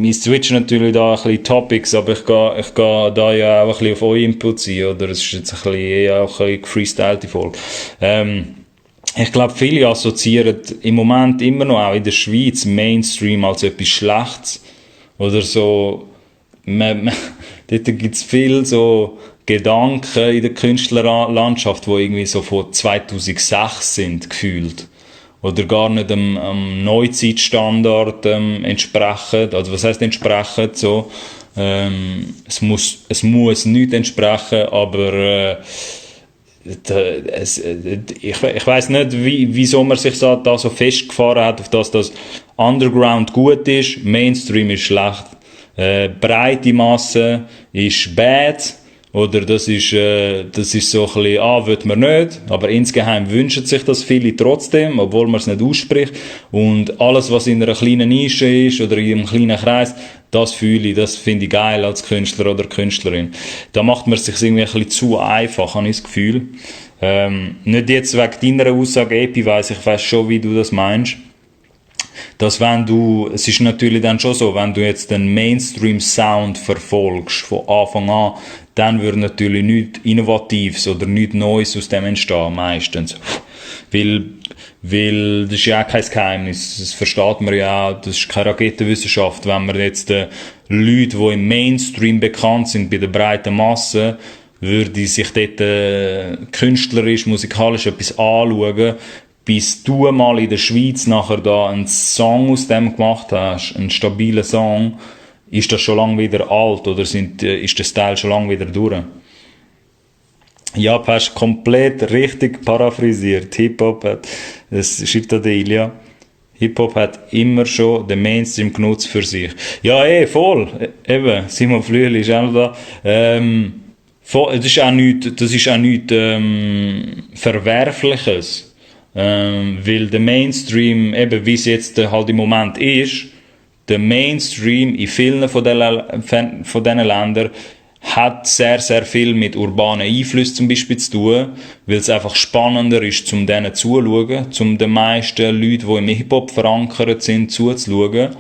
wir switchen natürlich da ein bisschen Topics, aber ich gehe da ja auch ein bisschen auf eure Inputs ein, oder? Es ist jetzt ein bisschen eher auch ein bisschen gefreestylte Folge. Ich glaube, viele assoziieren im Moment immer noch auch in der Schweiz Mainstream als etwas Schlechtes. Oder so, dort gibt es viel so Gedanken in der Künstlerlandschaft, die irgendwie so von 2006 sind, gefühlt. Oder gar nicht am Neuzeitstandard entsprechen. Also was heisst entsprechen? So, es muss nicht entsprechen, aber ich weiß nicht, wieso man sich da so festgefahren hat, auf das Underground gut ist, Mainstream ist schlecht. Breite Masse ist bad, oder das ist so ein bisschen, will man nicht, aber insgeheim wünschen sich das viele trotzdem, obwohl man es nicht ausspricht. Und alles, was in einer kleinen Nische ist oder in einem kleinen Kreis, das fühle ich, das finde ich geil als Künstler oder Künstlerin. Da macht man es sich irgendwie ein bisschen zu einfach, habe ich das Gefühl. Nicht jetzt wegen deiner Aussage, Epi, ich weiss schon, wie du das meinst. Dass es ist natürlich dann schon so, wenn du jetzt den Mainstream-Sound verfolgst, von Anfang an, dann würde natürlich nichts Innovatives oder nichts Neues aus dem entstehen, meistens. Weil das ist ja auch kein Geheimnis, das versteht man ja auch, das ist keine Raketenwissenschaft, wenn man jetzt Leute, die im Mainstream bekannt sind, bei der breiten Masse, würde sich dort künstlerisch, musikalisch etwas anschauen, bis du mal in der Schweiz nachher da einen Song aus dem gemacht hast, einen stabilen Song, ist das schon lange wieder alt oder ist der Style schon lange wieder durch? Ja, du hast komplett richtig paraphrasiert. Hip-Hop hat, das schreibt da der Ilya, Hip-Hop hat immer schon den Mainstream genutzt für sich. Ja, voll. Eben, Simon Flüel ist auch noch da. Das ist auch nichts Verwerfliches. Weil der Mainstream, eben wie es jetzt halt im Moment ist, der Mainstream in vielen von diesen Ländern hat sehr, sehr viel mit urbanen Einflüssen zum Beispiel zu tun, weil es einfach spannender ist, um denen zuzuschauen, um den meisten Leuten, die im Hip-Hop verankert sind, zuzuschauen.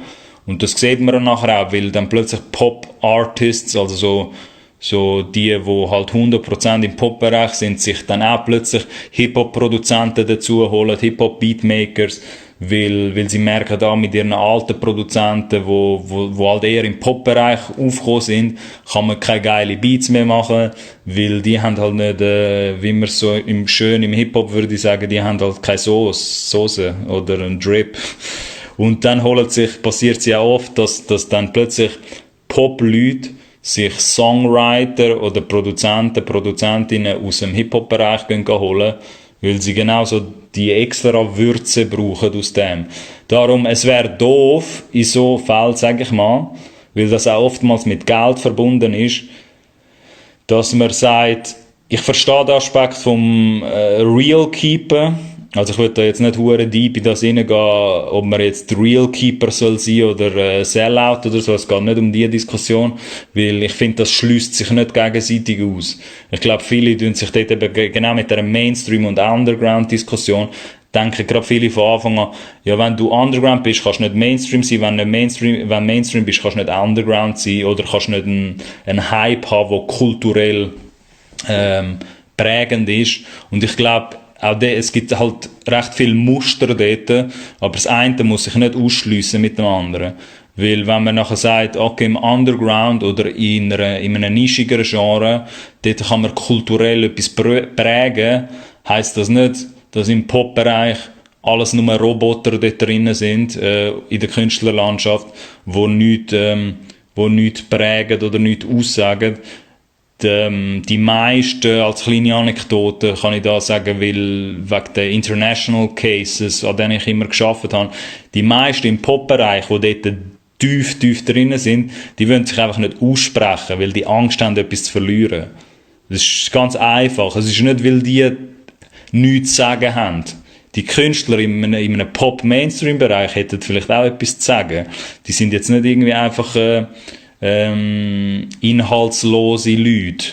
Und das sieht man dann nachher auch, weil dann plötzlich Pop-Artists, also so die halt 100% im Pop-Bereich sind, sich dann auch plötzlich Hip-Hop-Produzenten dazu holen, Hip-Hop-Beatmakers, weil sie merken da mit ihren alten Produzenten, wo halt eher im Pop-Bereich aufgekommen sind, kann man keine geile Beats mehr machen, weil die haben halt nicht, wie man so schön im Hip-Hop würde ich sagen, die haben halt keine Soße oder einen Drip. Und dann passiert es ja oft, dass dann plötzlich Pop-Leute sich Songwriter oder Produzentinnen aus dem Hip-Hop-Bereich holen, weil sie genauso die extra Würze brauchen aus dem. Darum, es wäre doof, in so Fällen, sage ich mal, weil das auch oftmals mit Geld verbunden ist, dass man sagt, ich verstehe den Aspekt vom Real Keeper. Also ich würde da jetzt nicht hure deep in das reingehen, ob man jetzt Real Keeper soll sein oder Sellout oder so. Es geht nicht um diese Diskussion, weil ich finde, das schließt sich nicht gegenseitig aus. Ich glaube, viele tun sich dort eben genau mit der Mainstream- und Underground-Diskussion denken gerade viele von Anfang an, ja, wenn du Underground bist, kannst du nicht Mainstream sein, wenn Mainstream bist, kannst du nicht Underground sein oder kannst du nicht einen Hype haben, der kulturell prägend ist. Und ich glaube, es gibt halt recht viele Muster dort, aber das eine muss sich nicht ausschliessen mit dem anderen. Weil wenn man nachher sagt, okay, im Underground oder in einem nischigeren Genre, dort kann man kulturell etwas prägen, heisst das nicht, dass im Pop-Bereich alles nur Roboter dort drinnen sind, in der Künstlerlandschaft, wo nichts prägen oder nichts aussagen. Die meisten, als kleine Anekdote, kann ich da sagen, weil wegen den International Cases, an denen ich immer gearbeitet habe, die meisten im Pop-Bereich, die dort tief drinnen sind, die wollen sich einfach nicht aussprechen, weil die Angst haben, etwas zu verlieren. Das ist ganz einfach. Es ist nicht, weil die nichts zu sagen haben. Die Künstler in einem Pop-Mainstream-Bereich hätten vielleicht auch etwas zu sagen. Die sind jetzt nicht irgendwie einfach inhaltslose Leute.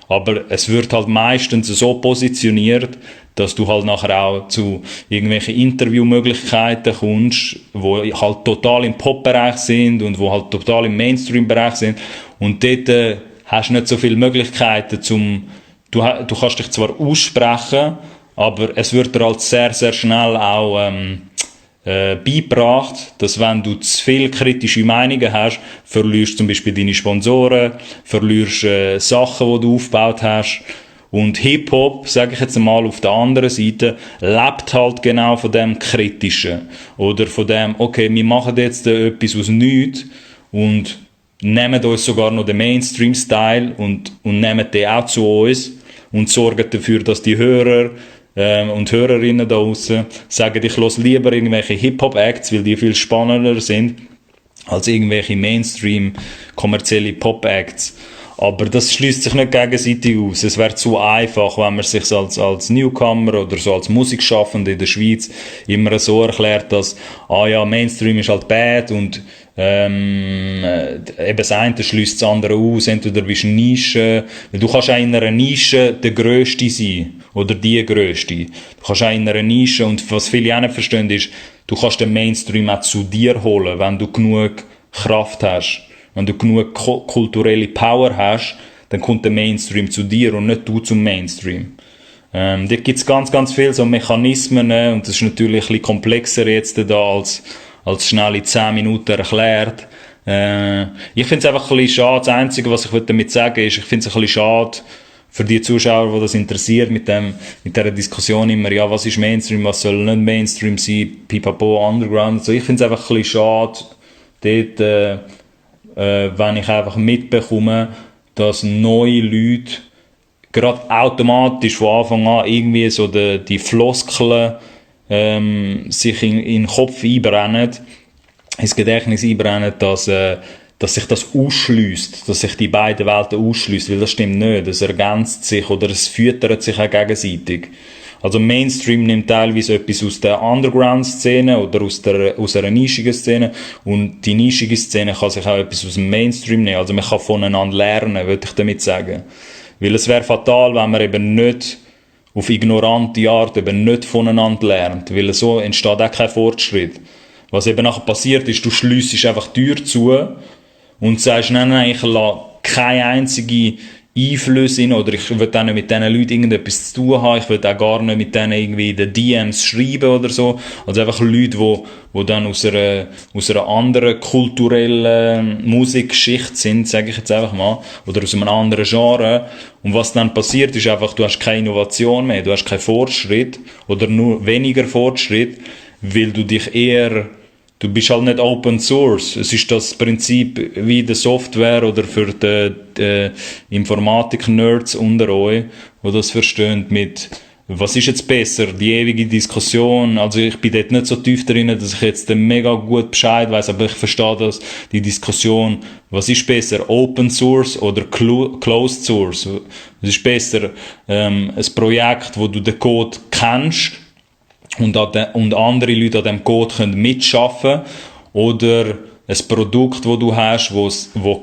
Aber es wird halt meistens so positioniert, dass du halt nachher auch zu irgendwelchen Interviewmöglichkeiten kommst, wo halt total im Pop-Bereich sind und wo halt total im Mainstream-Bereich sind. Und dort hast du nicht so viele Möglichkeiten du kannst dich zwar aussprechen, aber es wird dir halt sehr, sehr schnell auch beigebracht, dass wenn du zu viele kritische Meinungen hast, verlierst zum Beispiel deine Sponsoren, verlierst Sachen, die du aufgebaut hast. Und Hip-Hop, sage ich jetzt mal auf der anderen Seite, lebt halt genau von dem Kritischen. Oder von dem, okay, wir machen jetzt etwas aus nichts und nehmen uns sogar noch den Mainstream-Style und nehmen den auch zu uns und sorgen dafür, dass die Hörer und Hörerinnen da draussen sagen, ich höre lieber irgendwelche Hip-Hop-Acts, weil die viel spannender sind als irgendwelche Mainstream kommerzielle Pop-Acts. Aber das schließt sich nicht gegenseitig aus. Es wäre zu einfach, wenn man sich als Newcomer oder so als Musikschaffende in der Schweiz immer so erklärt, dass Mainstream ist halt bad und eben das eine schließt das andere aus. Entweder bist du eine Nische, du kannst auch in einer Nische der Grösste sein oder die Grösste. Du kannst auch in einer Nische, und was viele auch nicht verstehen, ist, du kannst den Mainstream auch zu dir holen, wenn du genug Kraft hast. Wenn du genug kulturelle Power hast, dann kommt der Mainstream zu dir und nicht du zum Mainstream. Dort gibt es ganz, ganz viele so Mechanismen, und das ist natürlich ein bisschen komplexer jetzt da als schnell in 10 Minuten erklärt. Ich finde es einfach ein bisschen schade. Das Einzige, was ich damit sagen will, ist, ich finde es ein bisschen schade für die Zuschauer, die das interessiert, mit dieser Diskussion immer, ja, was ist Mainstream, was soll nicht Mainstream sein, Pipapo, Underground. Also ich finde es einfach ein bisschen schade, dort, wenn ich einfach mitbekomme, dass neue Leute gerade automatisch von Anfang an irgendwie so die Floskeln sich in den Kopf einbrennen, ins Gedächtnis einbrennen, dass sich das ausschliesst, dass sich die beiden Welten ausschließt, weil das stimmt nicht. Es ergänzt sich oder es füttert sich auch gegenseitig. Also Mainstream nimmt teilweise etwas aus der Underground-Szene oder aus einer nischigen Szene, und die nischige Szene kann sich auch etwas aus dem Mainstream nehmen. Also man kann voneinander lernen, würde ich damit sagen. Weil es wäre fatal, wenn man eben nicht auf ignorante Art eben nicht voneinander lernt, weil so entsteht auch kein Fortschritt. Was eben nachher passiert ist, du schliessest einfach die Tür zu und sagst, nein, ich lasse keine einzige Einflüsse in, oder ich will auch nicht mit diesen Leuten irgendetwas zu tun haben, ich will auch gar nicht mit denen irgendwie in den DMs schreiben oder so. Also einfach Leute, die dann aus einer anderen kulturellen Musikgeschichte sind, sage ich jetzt einfach mal, oder aus einem anderen Genre. Und was dann passiert, ist einfach, du hast keine Innovation mehr, du hast keinen Fortschritt oder nur weniger Fortschritt, weil du bist halt nicht Open Source. Es ist das Prinzip wie der Software oder für die Informatik-Nerds unter euch, die das verstehen mit, was ist jetzt besser, die ewige Diskussion. Also ich bin dort nicht so tief drin, dass ich jetzt mega gut Bescheid weiss, aber ich verstehe das, die Diskussion, was ist besser, Open Source oder Closed Source? Es ist besser, ein Projekt, wo du den Code kennst, und andere Leute an diesem Code können mitschaffen, oder ein Produkt, das du hast, wo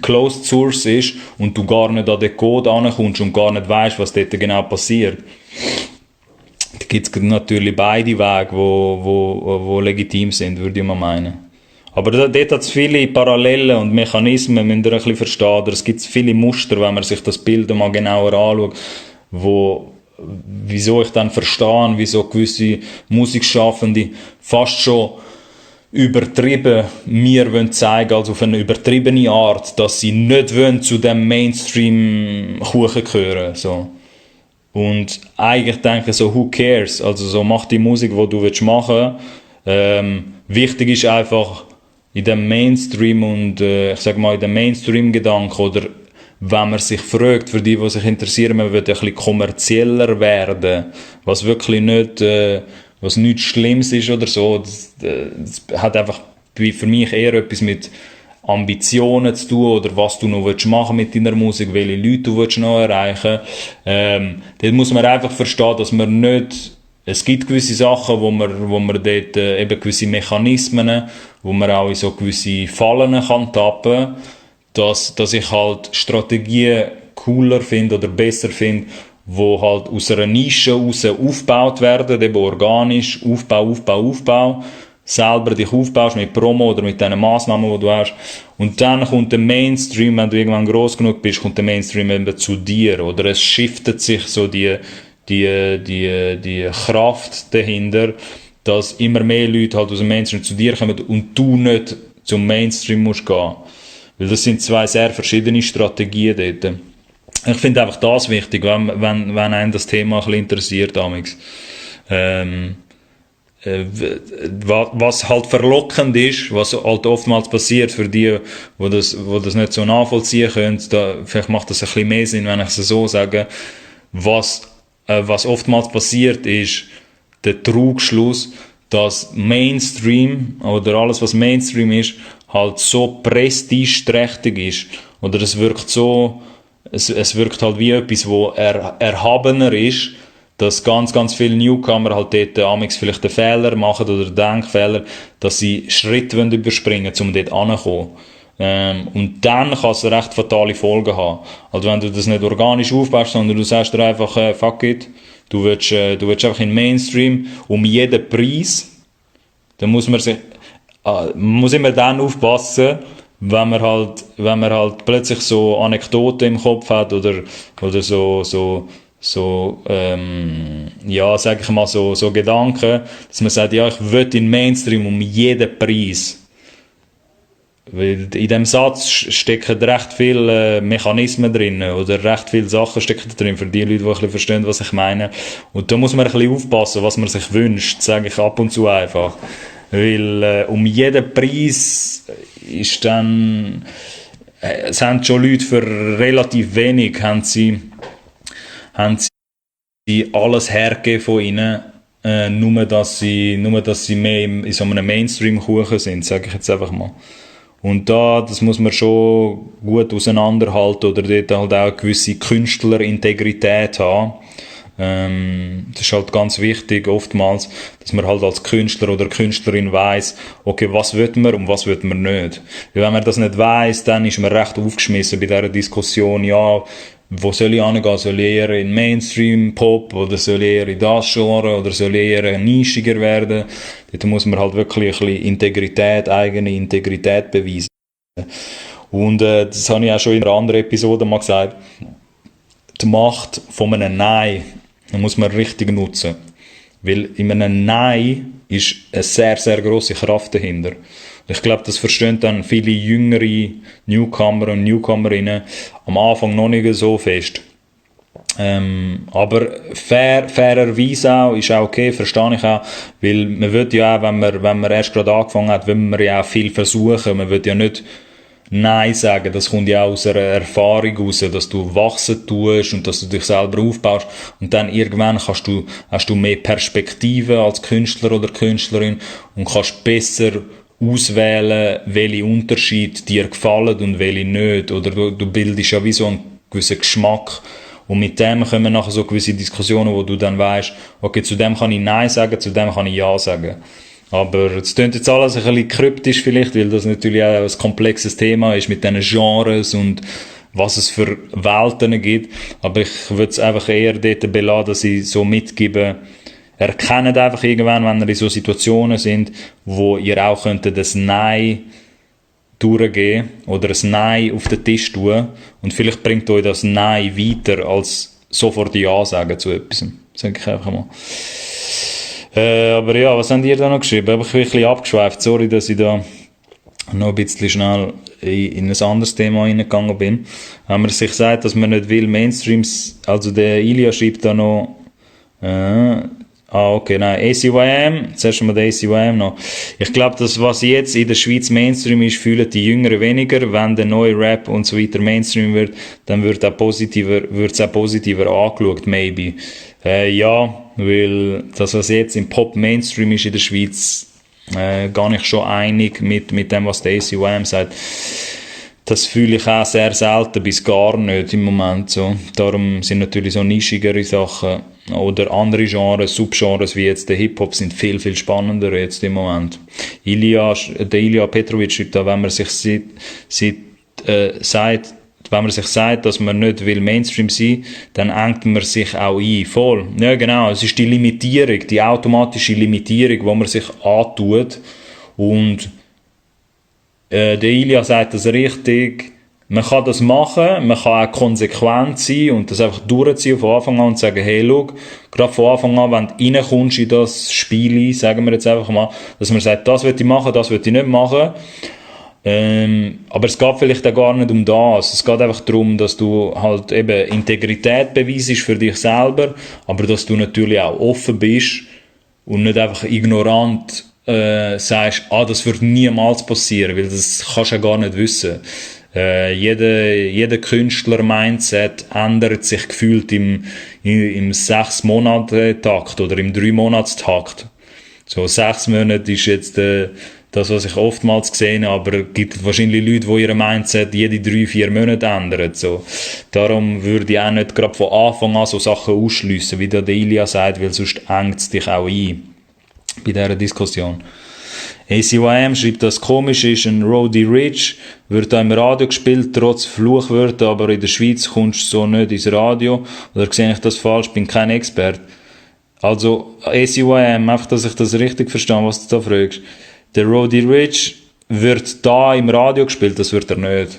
closed source ist und du gar nicht an den Code ankommst und gar nicht weißt, was dort genau passiert. Da gibt es natürlich beide Wege, wo legitim sind, würde ich mal meinen. Aber dort hat es viele Parallelen und Mechanismen, müsst ihr ein bisschen verstehen. Es gibt viele Muster, wenn man sich das Bild mal genauer anschaut, wieso ich dann verstehe, wieso gewisse Musikschaffende fast schon übertrieben mir zeigen, also auf eine übertriebene Art, dass sie nicht wollen zu dem Mainstream-Kuchen gehören. So. Und eigentlich denke ich so, who cares? Also so, mach die Musik, die du machen willst. Wichtig ist einfach in dem Mainstream und ich sag mal in dem Mainstream-Gedanken, oder wenn man sich fragt, für die sich interessieren, man will ein bisschen kommerzieller werden, was wirklich nicht, was nichts Schlimmes ist oder so. Das hat einfach für mich eher etwas mit Ambitionen zu tun, oder was du noch machen willst mit deiner Musik, welche Leute du noch erreichen willst. Dort muss man einfach verstehen, dass man nicht, es gibt gewisse Sachen, wo man dort eben gewisse Mechanismen, wo man auch in so gewisse Fallen kann tappen, dass ich halt Strategien cooler finde oder besser finde, wo halt aus einer Nische raus aufgebaut werden, eben organisch, Aufbau, selber dich aufbaust mit Promo oder mit diesen Massnahmen, die du hast. Und dann kommt der Mainstream, wenn du irgendwann gross genug bist, kommt der Mainstream eben zu dir. Oder es shiftet sich so die Kraft dahinter, dass immer mehr Leute halt aus dem Mainstream zu dir kommen und du nicht zum Mainstream musst gehen. Weil das sind zwei sehr verschiedene Strategien dort. Ich finde einfach das wichtig, wenn einen das Thema ein bisschen interessiert, damals. Was halt verlockend ist, was halt oftmals passiert für die, wo das nicht so nachvollziehen können, vielleicht macht das ein bisschen mehr Sinn, wenn ich es so sage, was oftmals passiert ist, der Trugschluss, dass Mainstream oder alles, was Mainstream ist, halt so prestigeträchtig ist. Oder es wirkt halt wie etwas, wo erhabener ist, dass ganz viele Newcomer halt dort amigs vielleicht einen Fehler machen oder einen Denkfehler, dass sie Schritte überspringen wollen, um dort anzukommen. Und dann kann es recht fatale Folgen haben. Also wenn du das nicht organisch aufbaust, sondern du sagst dir einfach, fuck it, du willst einfach in Mainstream um jeden Preis, dann muss man immer dann aufpassen, wenn man halt plötzlich so Anekdoten im Kopf hat oder ja, sag ich mal, so Gedanken, dass man sagt, ja, ich will in Mainstream um jeden Preis. Weil in dem Satz stecken recht viele Mechanismen drin oder recht viele Sachen stecken drin für die Leute, die ein bisschen verstehen, was ich meine. Und da muss man ein bisschen aufpassen, was man sich wünscht, sage ich ab und zu einfach. Weil um jeden Preis ist dann, es haben schon Leute für relativ wenig, haben sie alles hergegeben von ihnen, nur dass sie mehr in so einem Mainstream-Kuchen sind, sage ich jetzt einfach mal. Und das muss man schon gut auseinanderhalten oder dort halt auch eine gewisse Künstlerintegrität haben. Das ist halt ganz wichtig oftmals, dass man halt als Künstler oder Künstlerin weiss, okay, was will man und was will man nicht. Weil wenn man das nicht weiss, dann ist man recht aufgeschmissen bei dieser Diskussion, ja, wo soll ich hingehen? Soll ich eher in Mainstream-Pop oder soll ich eher in das Genre oder soll ich eher nischiger werden? Dort muss man halt wirklich ein bisschen eigene Integrität beweisen. Und das habe ich auch schon in einer anderen Episode mal gesagt. Die Macht von einem Nein muss man richtig nutzen. Weil in einem Nein ist eine sehr, sehr grosse Kraft dahinter. Ich glaube, das verstehen dann viele jüngere Newcomer und Newcomerinnen am Anfang noch nicht so fest. Aber fairerweise auch, ist auch okay, verstehe ich auch, weil man will ja auch, wenn man erst gerade angefangen hat, will man ja auch viel versuchen, man will ja nicht Nein sagen, das kommt ja auch aus einer Erfahrung raus, dass du wachsen tust und dass du dich selber aufbaust und dann irgendwann hast du mehr Perspektive als Künstler oder Künstlerin und kannst besser auswählen, welche Unterschiede dir gefallen und welche nicht, oder du bildest ja wie so einen gewissen Geschmack und mit dem kommen nachher so gewisse Diskussionen, wo du dann weißt, okay, zu dem kann ich Nein sagen, zu dem kann ich Ja sagen. Aber es klingt jetzt alles ein bisschen kryptisch vielleicht, weil das natürlich auch ein komplexes Thema ist mit diesen Genres und was es für Welten gibt. Aber ich würde es einfach eher dort belassen, dass ich so mitgebe, erkennt einfach irgendwann, wenn ihr in so Situationen sind, wo ihr auch könntet das Nein durchgehen oder ein Nein auf den Tisch tun und vielleicht bringt euch das Nein weiter als sofort Ja sagen zu etwas. Sag ich einfach mal. Aber ja, was habt ihr da noch geschrieben? Ich bin ein bisschen abgeschweift. Sorry, dass ich da noch ein bisschen schnell in ein anderes Thema reingegangen bin. Wenn man sich sagt, dass man nicht will, Mainstreams, also der Ilya schreibt da noch, okay, nein, ACYM, zuerst mal der ACYM noch. Ich glaube, dass was jetzt in der Schweiz Mainstream ist, fühlen die Jüngeren weniger. Wenn der neue Rap und so weiter Mainstream wird, dann wird es auch positiver angeschaut, maybe. Ja, weil das, was jetzt im Pop Mainstream ist in der Schweiz, gar nicht schon einig mit dem, was der ACYM sagt. Das fühle ich auch sehr selten bis gar nicht im Moment so. Darum sind natürlich so nischigere Sachen oder andere Genres, Subgenres wie jetzt der Hip-Hop sind viel, viel spannender jetzt im Moment. Der Ilya Petrovic schreibt da, wenn man sich sagt, wenn man sich sagt, dass man nicht will Mainstream sein, dann engt man sich auch ein. Voll. Ja, genau. Es ist die Limitierung, die automatische Limitierung, die man sich antut. Und der Ilya sagt das richtig. Man kann das machen, man kann auch konsequent sein und das einfach durchziehen von Anfang an und sagen, hey, schau, gerade von Anfang an, wenn du reinkommst in das Spiel, sagen wir jetzt einfach mal, dass man sagt, das will ich machen, das will ich nicht machen. Aber es geht vielleicht auch gar nicht um das. Es geht einfach darum, dass du halt eben Integrität beweisst für dich selber, aber dass du natürlich auch offen bist und nicht einfach ignorant sagst, das wird niemals passieren, weil das kannst du ja gar nicht wissen. Jeder Künstler-Mindset ändert sich gefühlt im 6-Monate-Takt oder im 3-Monats-Takt. So 6 Monate ist jetzt das, was ich oftmals gesehen habe, aber es gibt wahrscheinlich Leute, die ihr Mindset jede 3-4 Monate ändern. So. Darum würde ich auch nicht gerade von Anfang an so Sachen ausschliessen, wie der Ilya sagt, weil sonst engt es dich auch ein bei dieser Diskussion. ACYM schreibt, dass komisch ist, ein Roddy Ricch wird da im Radio gespielt, trotz Fluchwörter, aber in der Schweiz kommst du so nicht ins Radio. Oder sehe ich das falsch? Bin kein Experte. Also, ACYM, einfach, dass ich das richtig verstehe, was du da fragst. Der Roddy Ricch wird da im Radio gespielt, das wird er nicht.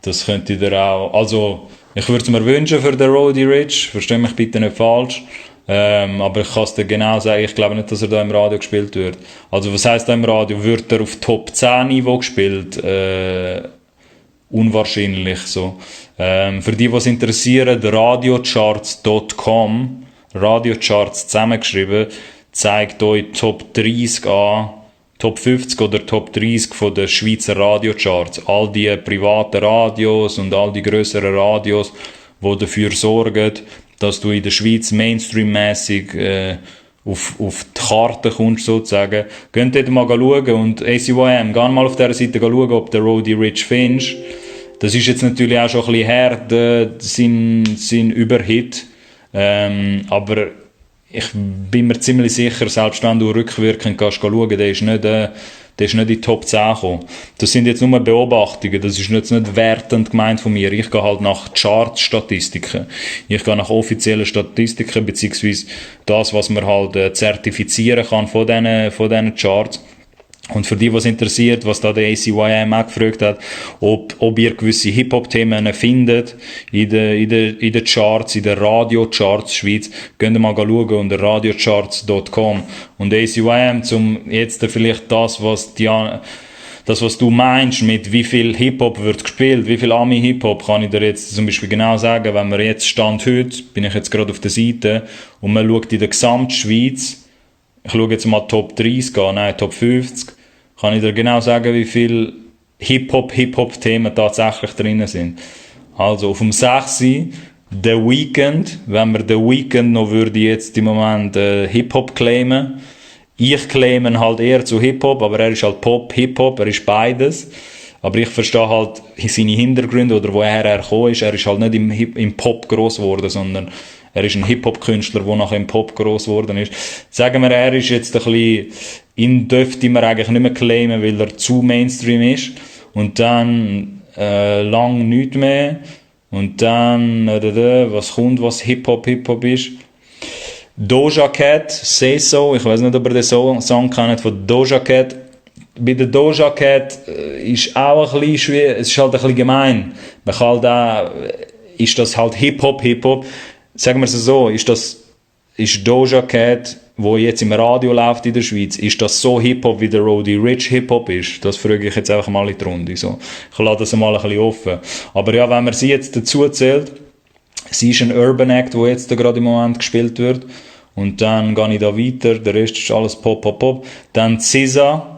Das könnte ihr auch, also, ich würde es mir wünschen für den Roddy Ricch, versteh mich bitte nicht falsch. Aber ich kann es dir genau sagen, ich glaube nicht, dass er da im Radio gespielt wird. Also was heisst da im Radio? Wird er auf Top 10 Niveau gespielt? Unwahrscheinlich so. Für die, was interessieren, radiocharts.com, Radiocharts zusammengeschrieben, zeigt euch Top 30 an, Top 50 oder Top 30 von den Schweizer Radiocharts. All die privaten Radios und all die grösseren Radios, die dafür sorgen, dass du in der Schweiz mainstream-mässig auf die Karte kommst, sozusagen. Geht dort mal schauen und ACYM, geh mal auf dieser Seite schauen, ob der Roddy Ricch findest. Das ist jetzt natürlich auch schon ein bisschen her, sein Überhit. Aber ich bin mir ziemlich sicher, selbst wenn du rückwirkend kannst schauen, der ist nicht in die Top 10 gekommen. Das sind jetzt nur Beobachtungen, das ist jetzt nicht wertend gemeint von mir. Ich gehe halt nach Chart-Statistiken. Ich gehe nach offiziellen Statistiken, beziehungsweise das, was man halt zertifizieren kann von diesen Charts. Und für die, was interessiert, was da der ACYM auch gefragt hat, ob ihr gewisse Hip-Hop-Themen findet in den Charts, in den Radio-Charts Schweiz, könnt ihr mal schauen unter radiocharts.com. Und ACYM, zum jetzt vielleicht das, was du meinst, mit wie viel Hip-Hop wird gespielt, wie viel Ami-Hip-Hop, kann ich dir jetzt zum Beispiel genau sagen, wenn wir jetzt Stand heute, bin ich jetzt gerade auf der Seite, und man schaut in der Gesamtschweiz, ich schaue jetzt mal Top 30 an, nein, Top 50, kann ich dir genau sagen, wie viele Hip-Hop-Themen tatsächlich drin sind. Also auf dem 6. The Weeknd, wenn wir The Weeknd noch würde jetzt im Moment Hip-Hop claimen. Ich claime halt eher zu Hip-Hop, aber er ist halt Pop, Hip-Hop, er ist beides. Aber ich verstehe halt seine Hintergründe oder woher er gekommen ist. Er ist halt nicht im Pop gross geworden, sondern er ist ein Hip-Hop-Künstler, der nachher im Pop gross geworden ist. Sagen wir, er ist jetzt ein bisschen, ihn dürfte man eigentlich nicht mehr claimen, weil er zu Mainstream ist. Und dann lang nichts mehr. Und dann, was kommt, was Hip-Hop ist. Doja Cat, Say So, ich weiß nicht, ob ihr den Song kennt von Doja Cat. Bei der Doja Cat ist auch ein bisschen schwierig, es ist halt ein bisschen gemein. Man kann halt auch, ist das halt Hip-Hop, sagen wir es so, ist Doja Cat, wo jetzt im Radio läuft in der Schweiz, ist das so Hip-Hop, wie der Roddy Ricch Hip-Hop ist? Das frage ich jetzt einfach mal in die Runde. So. Ich lasse das mal ein bisschen offen. Aber ja, wenn man sie jetzt dazu zählt, sie ist ein Urban Act, der jetzt gerade im Moment gespielt wird. Und dann gehe ich da weiter, der Rest ist alles Pop. Dann SZA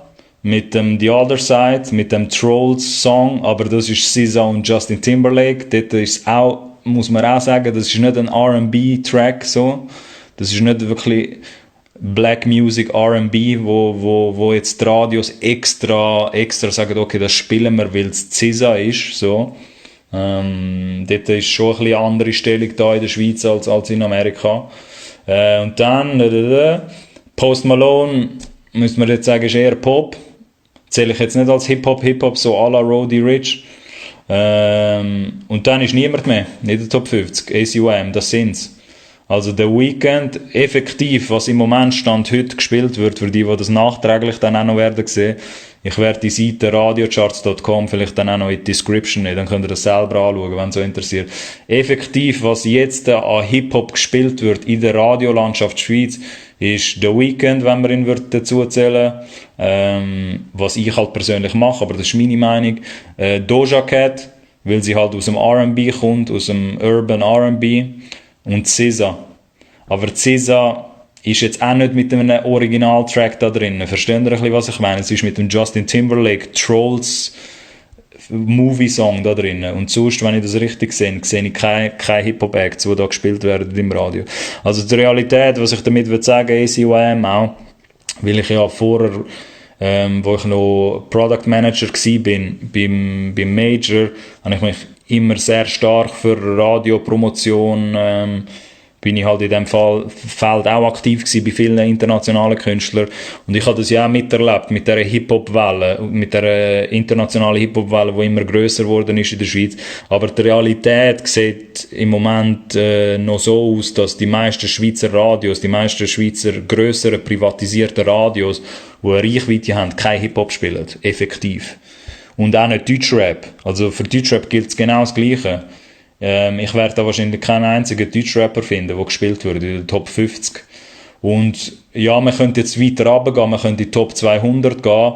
mit dem The Other Side, mit dem Trolls-Song, aber das ist SZA und Justin Timberlake. Dort ist auch, muss man auch sagen, das ist nicht ein R&B-Track, so. Das ist nicht wirklich Black Music R&B, wo jetzt die Radios extra sagen, okay, das spielen wir, weil es SZA ist, so. Dort ist schon ein bisschen andere Stellung da in der Schweiz als in Amerika. Und dann Post Malone, müssen wir jetzt sagen, ist eher Pop. Zähle ich jetzt nicht als Hip-Hop, so à la Roddy Ricch. Und dann ist niemand mehr in der Top 50. ACYM, das sind's. Also der Weekend, effektiv, was im Moment Stand heute gespielt wird, für die das nachträglich dann auch noch werden sehen. Ich werde die Seite radiocharts.com vielleicht dann auch noch in die Description nehmen, dann könnt ihr das selber anschauen, wenn es so interessiert. Effektiv, was jetzt an Hip-Hop gespielt wird in der Radiolandschaft Schweiz, ist The Weeknd, wenn man ihn dazu zählen was ich halt persönlich mache, aber das ist meine Meinung. Doja Cat, weil sie halt aus dem R&B kommt, aus dem Urban R&B, und SZA. Aber SZA ist jetzt auch nicht mit einem Originaltrack da drin. Versteht ihr ein bisschen, was ich meine? Es ist mit dem Justin Timberlake Trolls Movie-Song da drin. Und sonst, wenn ich das richtig sehe ich keine Hip-Hop-Acts, die da gespielt werden im Radio. Also die Realität, was ich damit sagen will, ACYM auch, weil ich ja vorher, wo ich noch Product Manager war beim Major, habe ich mich immer sehr stark für Radiopromotion, bin ich halt in dem Feld auch aktiv gewesen bei vielen internationalen Künstlern. Und ich habe das ja auch miterlebt mit der Hip-Hop-Welle, mit der internationalen Hip-Hop-Welle, die immer grösser geworden ist in der Schweiz. Aber die Realität sieht im Moment noch so aus, dass die meisten Schweizer Radios, die meisten Schweizer grösseren privatisierten Radios, die eine Reichweite haben, kein Hip-Hop spielen, effektiv. Und auch nicht Deutschrap. Also für Deutschrap gilt es genau das Gleiche. Ich werde da wahrscheinlich keinen einzigen Deutschrapper finden, der gespielt wird in der Top 50. Und ja, man könnte jetzt weiter runtergehen, man könnte in die Top 200 gehen.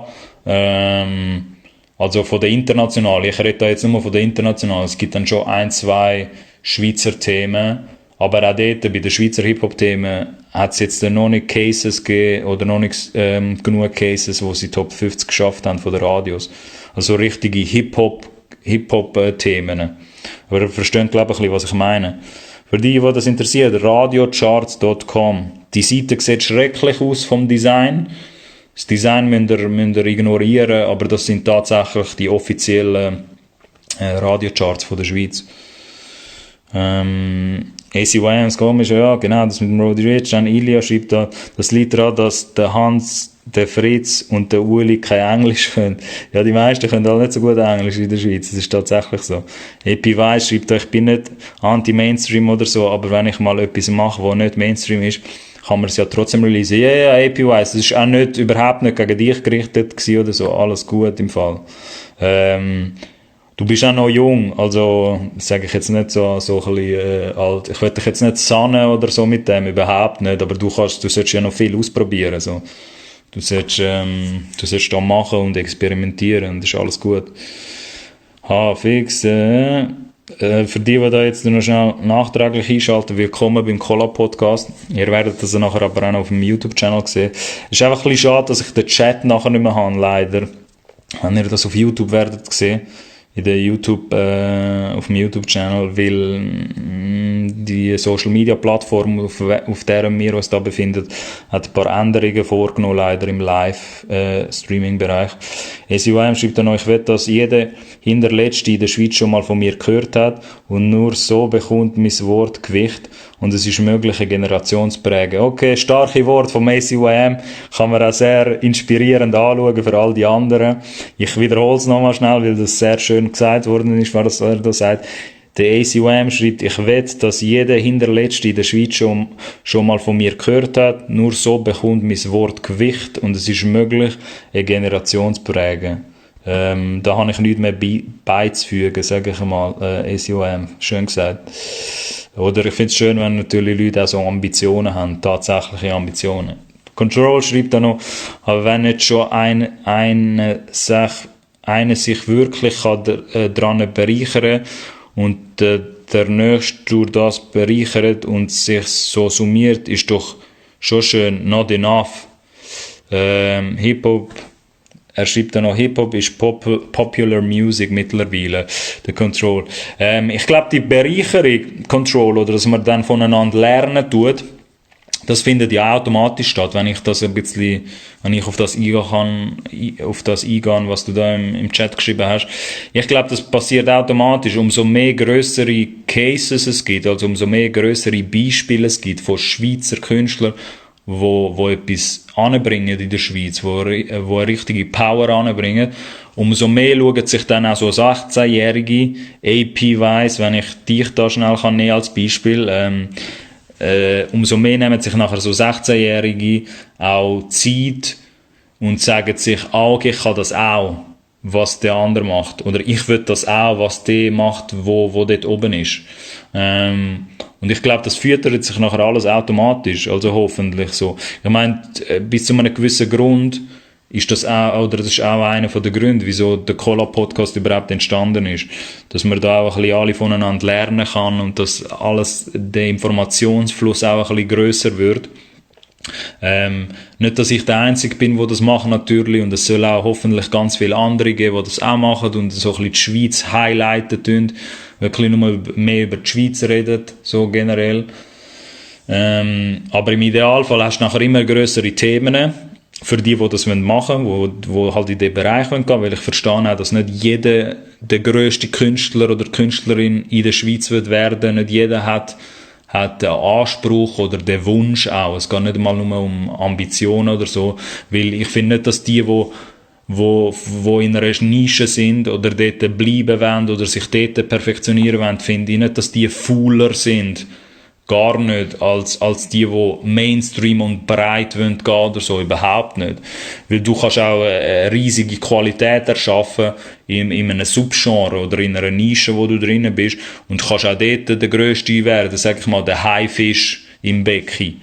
Also von der internationalen. Ich rede da jetzt nur von der internationalen. Es gibt dann schon ein, zwei Schweizer Themen. Aber auch dort, bei den Schweizer Hip-Hop-Themen, hat es jetzt noch nicht Cases gegeben, oder noch nicht genug Cases, wo sie Top 50 geschafft haben von den Radios. Also richtige Hip-Hop-Themen. Aber ihr versteht, glaube ich, ein bisschen, was ich meine. Für die das interessiert, radiocharts.com. Die Seite sieht schrecklich aus vom Design. Das Design müsst ihr ignorieren, aber das sind tatsächlich die offiziellen Radiocharts von der Schweiz. ACYM ist komisch, ja, genau, das mit dem Roddy Ricch. Dann Ilya schreibt da das Lied dran, dass der Hans, der Fritz und der Uli kein Englisch können. Ja, die meisten können alle nicht so gut Englisch in der Schweiz, das ist tatsächlich so. Epi Weiss schreibt da, ich bin nicht anti-Mainstream oder so, aber wenn ich mal etwas mache, was nicht Mainstream ist, kann man es ja trotzdem releasen. Ja, Epi Weiss, das ist auch überhaupt nicht gegen dich gerichtet gewesen oder so, alles gut im Fall. Du bist auch noch jung, also sage ich jetzt nicht so ein bisschen alt. Ich will dich jetzt nicht sahnen oder so mit dem, überhaupt nicht, aber du solltest ja noch viel ausprobieren. So. Du solltest da machen und experimentieren und das ist alles gut. Fix. Für die da jetzt noch schnell nachträglich einschalten, willkommen beim Collab-Podcast. Ihr werdet das nachher aber auch noch auf dem YouTube-Channel sehen. Es ist einfach ein bisschen schade, dass ich den Chat nachher nicht mehr habe, leider. Wenn ihr das auf YouTube werdet sehen, auf dem YouTube-Channel, weil die Social-Media-Plattform, auf der wir uns da befinden, hat ein paar Änderungen vorgenommen, leider im Live-Streaming-Bereich. SUM schreibt dann noch, ich will, dass jeder Hinterletzte in der Schweiz schon mal von mir gehört hat und nur so bekommt mein Wort Gewicht und es ist möglich, eine Generation zu prägen. Okay, starke Worte vom SUM, kann man auch sehr inspirierend anschauen für all die anderen. Ich wiederhole es nochmal schnell, weil das sehr schön gesagt worden ist, was er da sagt. Der ACYM schreibt, ich wette, dass jeder Hinterletzte in der Schweiz schon mal von mir gehört hat. Nur so bekommt mein Wort Gewicht und es ist möglich, eine Generation zu prägen. Da habe ich nichts mehr beizufügen, sage ich mal, ACYM. Schön gesagt. Oder ich finde es schön, wenn natürlich Leute auch so Ambitionen haben, tatsächliche Ambitionen. Control schreibt da noch, aber wenn nicht schon eine sich wirklich daran bereichern und der Nächste durch das bereichert und sich so summiert, ist doch schon schön, not enough. Hip-Hop, er schreibt dann noch, Hip-Hop ist Popular Music mittlerweile, der Control. Ich glaube, die Bereicherung, Control, oder dass man dann voneinander lernen tut, das findet ja automatisch statt, wenn ich das ein bisschen, wenn ich auf das eingehen, was du da im Chat geschrieben hast. Ich glaube, das passiert automatisch. Umso mehr grössere Cases es gibt, also umso mehr grössere Beispiele es gibt von Schweizer Künstlern, wo etwas anbringen in der Schweiz, wo eine richtige Power anbringen. Umso mehr schauen sich dann auch so 18-Jährige, AP-wise, wenn ich dich da schnell kann nehmen als Beispiel, umso mehr nehmen sich nachher so 16-Jährige auch Zeit und sagen sich, okay, ich kann das auch, was der andere macht. Oder ich will das auch, was der macht, wo dort oben ist. Und ich glaube, das füttert sich nachher alles automatisch, also hoffentlich so. Ich meine, bis zu einem gewissen Grund ist das auch, oder das ist auch einer der Gründe, wieso der Cola-Podcast überhaupt entstanden ist. Dass man da auch ein bisschen alle voneinander lernen kann und dass alles, der Informationsfluss auch ein bisschen grösser wird. Nicht, dass ich der Einzige bin, der das macht natürlich, und es soll auch hoffentlich ganz viele andere geben, die das auch machen und so ein bisschen die Schweiz highlighten tun, wirklich nur mehr über die Schweiz reden, so generell. Aber im Idealfall hast du nachher immer grössere Themen, für die das machen wollen, die halt in diesen Bereich gehen wollen, weil ich verstehe auch, dass nicht jeder der grösste Künstler oder Künstlerin in der Schweiz wird werden, nicht jeder hat den Anspruch oder den Wunsch auch. Es geht nicht mal nur um Ambitionen oder so, weil ich finde nicht, dass die in einer Nische sind oder dort bleiben wollen oder sich dort perfektionieren wollen, finde ich nicht, dass die fauler sind. Gar nicht, als die Mainstream und breit wollen gehen oder so, überhaupt nicht. Weil du kannst auch eine riesige Qualität erschaffen in einem Subgenre oder in einer Nische, wo du drinnen bist, und kannst auch dort der Grösste werden, sag ich mal, der Haifisch im Becken.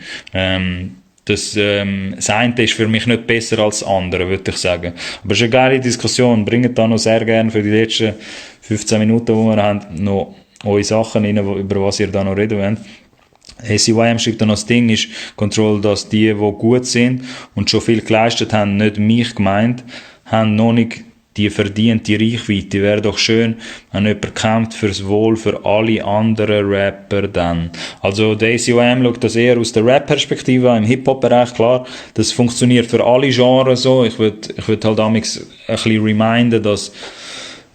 Das eine ist für mich nicht besser als das andere, würde ich sagen. Aber es ist eine geile Diskussion. Bringt da noch sehr gerne für die letzten 15 Minuten, die wir haben, noch eure Sachen rein, über was ihr da noch reden wollt. SCYM schreibt dann noch, das Ding ist, Control, dass die gut sind und schon viel geleistet haben, nicht mich gemeint, haben noch nicht die verdiente Reichweite. Wäre doch schön, wenn jemand kämpft fürs Wohl für alle anderen Rapper dann. Also der ACOM schaut das eher aus der Rap-Perspektive an, im Hip-Hop-Bereich, klar. Das funktioniert für alle Genres so. Ich würd halt damals ein bisschen reminden, dass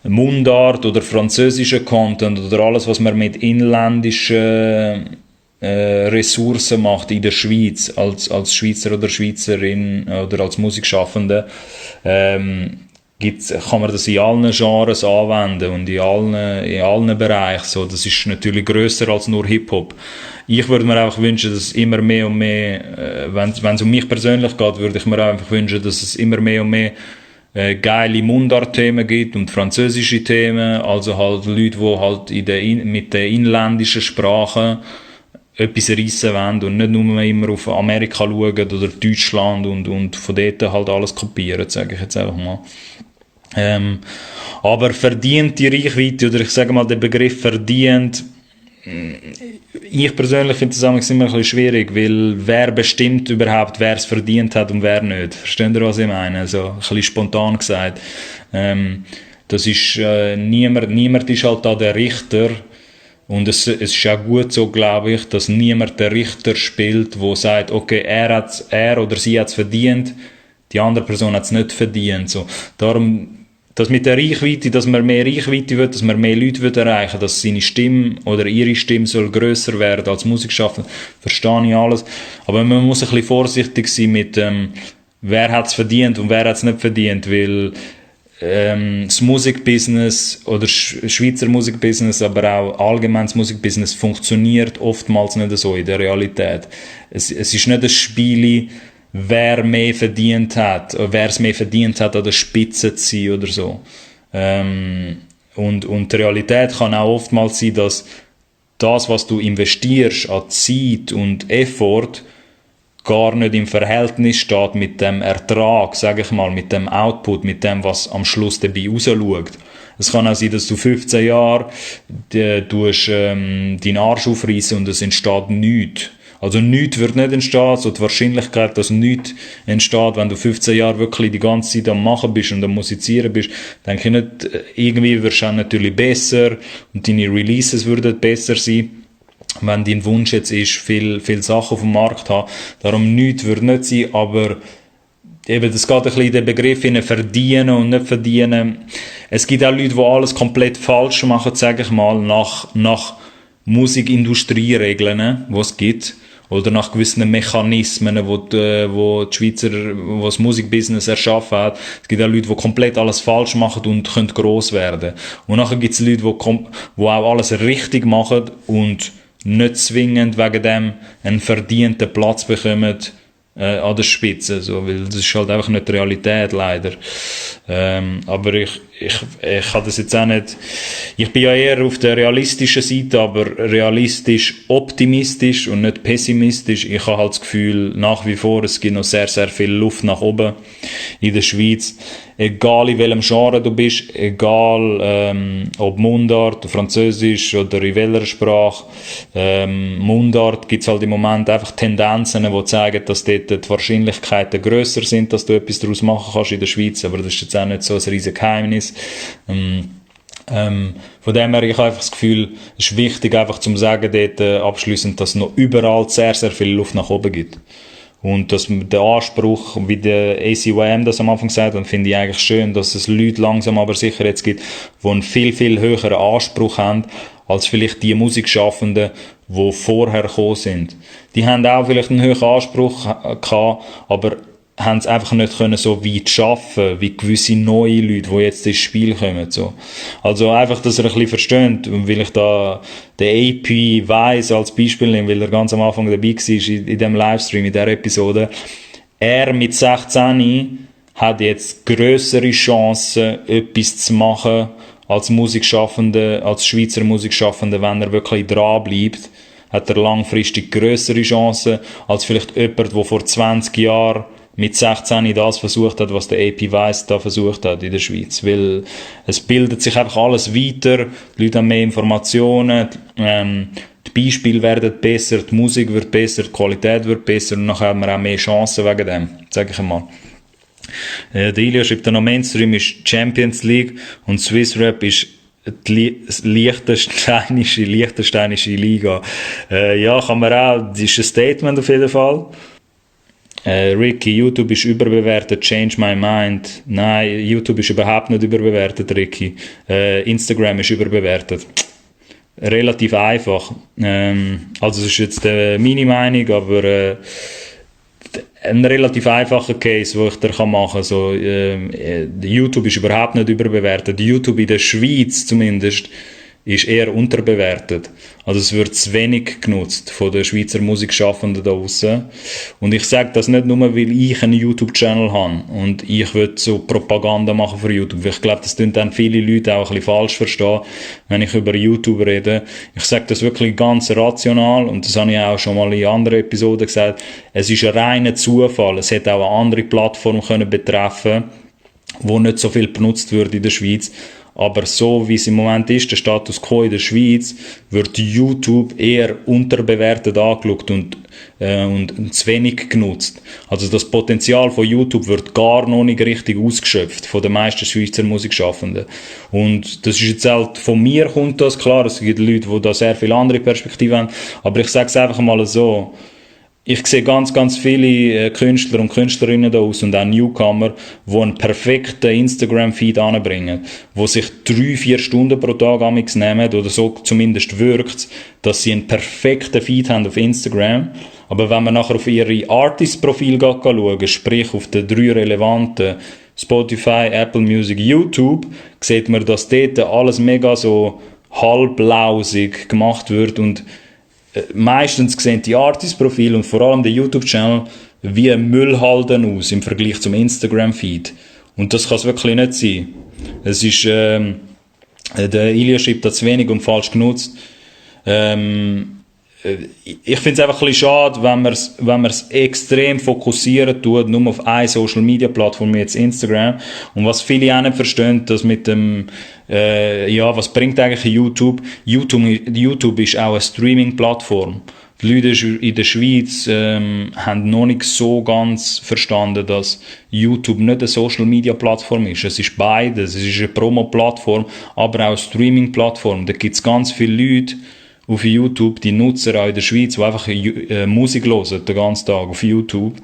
Mundart oder französischer Content oder alles, was man mit inländischen Ressourcen macht in der Schweiz, als Schweizer oder Schweizerin oder als Musikschaffende, kann man das in allen Genres anwenden und in allen Bereichen. So, das ist natürlich grösser als nur Hip-Hop. Ich würde mir einfach wünschen, dass immer mehr und mehr, wenn es um mich persönlich geht, würde ich mir einfach wünschen, dass es immer mehr und mehr geile Mundart-Themen gibt und französische Themen, also halt Leute, die halt mit der inländischen Sprache etwas reissen wollen und nicht nur immer auf Amerika schauen oder Deutschland und von dort halt alles kopieren, sage ich jetzt einfach mal. Aber verdient die Reichweite, oder ich sage mal, der Begriff verdient, ich persönlich finde das immer ein bisschen schwierig, weil wer bestimmt überhaupt, wer es verdient hat und wer nicht. Versteht ihr, was ich meine? Also ein bisschen spontan gesagt. Das ist, niemand ist halt da der Richter. Und es ist auch gut so, glaube ich, dass niemand der Richter spielt, der sagt, okay, er oder sie hat es verdient, die andere Person hat es nicht verdient. So. Darum, dass mit der Reichweite, dass man mehr Reichweite will, dass man mehr Leute erreichen will, dass seine Stimme oder ihre Stimme soll grösser werden als Musikschaffender, verstehe ich alles. Aber man muss ein bisschen vorsichtig sein mit, wer hat es verdient und wer hat es nicht verdient, weil das Musikbusiness oder Schweizer Musikbusiness, aber auch allgemeines Musikbusiness funktioniert oftmals nicht so in der Realität. Es ist nicht ein Spiel, wer es mehr verdient hat, an der Spitze zu sein oder so. Und die Realität kann auch oftmals sein, dass das, was du investierst an Zeit und Effort, gar nicht im Verhältnis steht mit dem Ertrag, sage ich mal, mit dem Output, mit dem, was am Schluss dabei rausschaut. Es kann auch sein, dass du 15 Jahre deinen Arsch aufreißen und es entsteht nichts. Also nichts wird nicht entstehen, so die Wahrscheinlichkeit, dass nichts entsteht, wenn du 15 Jahre wirklich die ganze Zeit am Machen bist und am Musizieren bist, denke ich nicht, irgendwie wirst du auch natürlich besser und deine Releases würden besser sein, wenn dein Wunsch jetzt ist, viel Sachen auf dem Markt haben. Darum nichts würde nicht sein, aber eben, das geht ein bisschen in den Begriff in verdienen und nicht verdienen. Es gibt auch Leute, die alles komplett falsch machen, sage ich mal, nach Musikindustrie-Regeln, die es gibt. oder nach gewissen Mechanismen, wo die Schweizer, wo das Musikbusiness erschaffen hat. Es gibt auch Leute, die komplett alles falsch machen und können gross werden. Und nachher gibt es Leute, die auch alles richtig machen und nicht zwingend wegen dem einen verdienten Platz bekommen an der Spitze, so, weil das ist halt einfach nicht die Realität, leider. Aber ich kann das jetzt auch nicht, ich bin ja eher auf der realistischen Seite, aber realistisch optimistisch und nicht pessimistisch. Ich habe halt das Gefühl, nach wie vor, es gibt noch sehr, sehr viel Luft nach oben in der Schweiz. Egal in welchem Genre du bist, egal ob Mundart, Französisch oder in welcher Sprache, Mundart gibt es halt im Moment einfach Tendenzen, die zeigen, dass dort die Wahrscheinlichkeiten grösser sind, dass du etwas daraus machen kannst in der Schweiz, aber das ist jetzt auch nicht so ein riesiges Geheimnis. Von dem her, ich habe einfach das Gefühl, es ist wichtig, einfach zu sagen, dort abschliessend, dass es noch überall sehr, sehr viel Luft nach oben gibt. Und dass der Anspruch, wie der ACYM das am Anfang gesagt hat, finde ich eigentlich schön, dass es Leute langsam aber sicher jetzt gibt, die einen viel, viel höheren Anspruch haben, als vielleicht die Musikschaffenden, die vorher gekommen sind. Die haben auch vielleicht einen höheren Anspruch gehabt, aber haben es einfach nicht können so weit schaffen, wie gewisse neue Leute, die jetzt ins Spiel kommen, so. Also einfach, dass ihr ein bisschen versteht, und weil ich da den AP weiss als Beispiel nehme, weil er ganz am Anfang dabei war in diesem Livestream, in dieser Episode. Er mit 16 hat jetzt grössere Chancen, etwas zu machen als Musikschaffende, als Schweizer Musikschaffende, wenn er wirklich dran bleibt, hat er langfristig grössere Chancen, als vielleicht jemand, der vor 20 Jahren mit 16 das versucht hat, was der AP Weiss da versucht hat in der Schweiz. Weil es bildet sich einfach alles weiter, die Leute haben mehr Informationen, die Beispiele werden besser, die Musik wird besser, die Qualität wird besser und nachher haben wir auch mehr Chancen wegen dem, sage ich einmal. Der Ilya schreibt dann noch, Mainstream ist Champions League und Swiss Rap ist die liechtensteinische Liga. Ja, kann man auch, das ist ein Statement auf jeden Fall. Ricky, YouTube ist überbewertet, change my mind. Nein, YouTube ist überhaupt nicht überbewertet, Ricky. Instagram ist überbewertet. Relativ einfach. Also es ist jetzt meine Meinung, aber ein relativ einfacher Case, den ich da machen kann. So, YouTube ist überhaupt nicht überbewertet. YouTube in der Schweiz zumindest ist eher unterbewertet. Also es wird zu wenig genutzt von den Schweizer Musikschaffenden da draussen. Und ich sage das nicht nur, weil ich einen YouTube-Channel habe und ich will so Propaganda machen für YouTube. Ich glaube, das tun dann viele Leute auch ein bisschen falsch verstehen, wenn ich über YouTube rede. Ich sage das wirklich ganz rational und das habe ich auch schon mal in anderen Episoden gesagt. Es ist ein reiner Zufall. Es hätte auch eine andere Plattform können betreffen, wo nicht so viel benutzt wird in der Schweiz. Aber so wie es im Moment ist, der Status quo in der Schweiz, wird YouTube eher unterbewertet angeschaut und zu wenig genutzt. Also das Potenzial von YouTube wird gar noch nicht richtig ausgeschöpft von den meisten Schweizer Musikschaffenden. Und das ist jetzt halt, von mir kommt das, klar, es gibt Leute, die da sehr viele andere Perspektiven haben, aber ich sage es einfach mal so, ich sehe ganz, ganz viele Künstler und Künstlerinnen da aus und auch Newcomer, die einen perfekten Instagram-Feed anbringen, die sich 3-4 Stunden pro Tag amigs nehmen, oder so zumindest wirkt, dass sie einen perfekten Feed haben auf Instagram. Aber wenn man nachher auf ihre Artist-Profil schaut, sprich auf den 3 relevanten Spotify, Apple Music, YouTube, sieht man, dass dort alles mega so halblausig gemacht wird und meistens sehen die Artist-Profile und vor allem der YouTube-Channel wie Müllhalden aus im Vergleich zum Instagram-Feed. Und das kann es wirklich nicht sein. Es ist, der Ilya schreibt da zu wenig und falsch genutzt. Ich finde es einfach ein bisschen schade, wenn man es extrem fokussieren tut, nur auf eine Social-Media-Plattform wie jetzt Instagram. Und was viele auch nicht verstehen, dass mit dem, was bringt eigentlich YouTube? YouTube ist auch eine Streaming-Plattform. Die Leute in der Schweiz haben noch nicht so ganz verstanden, dass YouTube nicht eine Social-Media-Plattform ist. Es ist beides. Es ist eine Promo-Plattform, aber auch eine Streaming-Plattform. Da gibt es ganz viele Leute auf YouTube, die Nutzer auch in der Schweiz, die einfach Musik hören den ganzen Tag auf YouTube.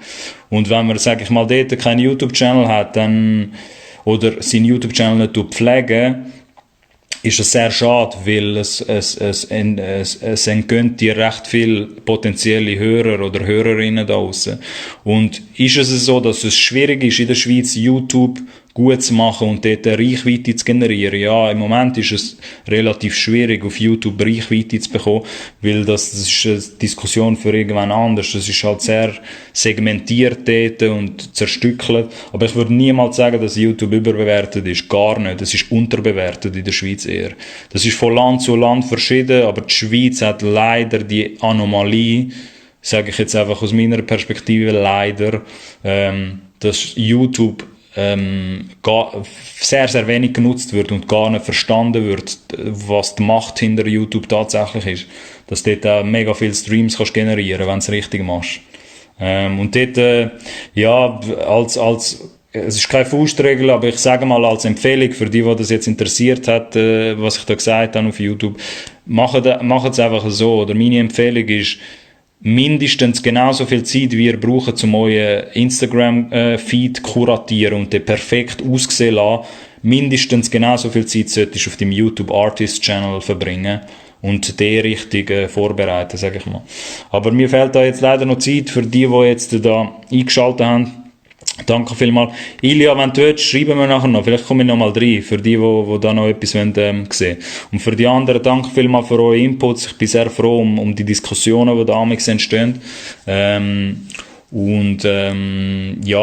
Und wenn man, sag ich mal, dort keinen YouTube-Channel hat, dann, oder seinen YouTube-Channel nicht pflegen, ist es sehr schade, weil es entgönnt dir recht viel potenzielle Hörer oder Hörerinnen da draussen. Und ist es so, dass es schwierig ist, in der Schweiz YouTube gut zu machen und dort eine Reichweite zu generieren? Ja, im Moment ist es relativ schwierig, auf YouTube Reichweite zu bekommen, weil das ist eine Diskussion für irgendwann anders. Das ist halt sehr segmentiert dort und zerstückelt. Aber ich würde niemals sagen, dass YouTube überbewertet ist. Gar nicht. Es ist unterbewertet in der Schweiz eher. Das ist von Land zu Land verschieden, aber die Schweiz hat leider die Anomalie, sage ich jetzt einfach aus meiner Perspektive, leider, dass YouTube sehr, sehr wenig genutzt wird und gar nicht verstanden wird, was die Macht hinter YouTube tatsächlich ist. Dass du dort auch mega viele Streams kannst generieren, wenn du es richtig machst. Und dort, ja, es ist keine Faustregel, aber ich sage mal als Empfehlung für die das jetzt interessiert hat, was ich da gesagt habe auf YouTube, macht es einfach so. Oder meine Empfehlung ist, mindestens genauso viel Zeit, wie ihr braucht, um euren Instagram-Feed kuratieren und den perfekt aussehen lassen. Mindestens genauso viel Zeit solltest du auf dem YouTube Artist Channel verbringen und den richtig vorbereiten, sage ich mal. Aber mir fehlt da jetzt leider noch Zeit für die jetzt da eingeschaltet haben. Danke vielmals. Ilja, wenn du willst, schreiben wir nachher noch. Vielleicht komme ich noch mal rein, für die da noch etwas sehen wollen. Und für die anderen, danke vielmals für eure Inputs. Ich bin sehr froh um die Diskussionen, die da amigs entstehen. Ja,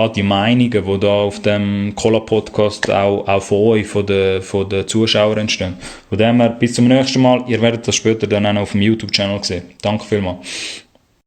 die Meinungen, die da auf dem Cola-Podcast auch von euch, von den Zuschauern entstehen. Von dem her, bis zum nächsten Mal. Ihr werdet das später dann auch auf dem YouTube-Channel sehen. Danke vielmals.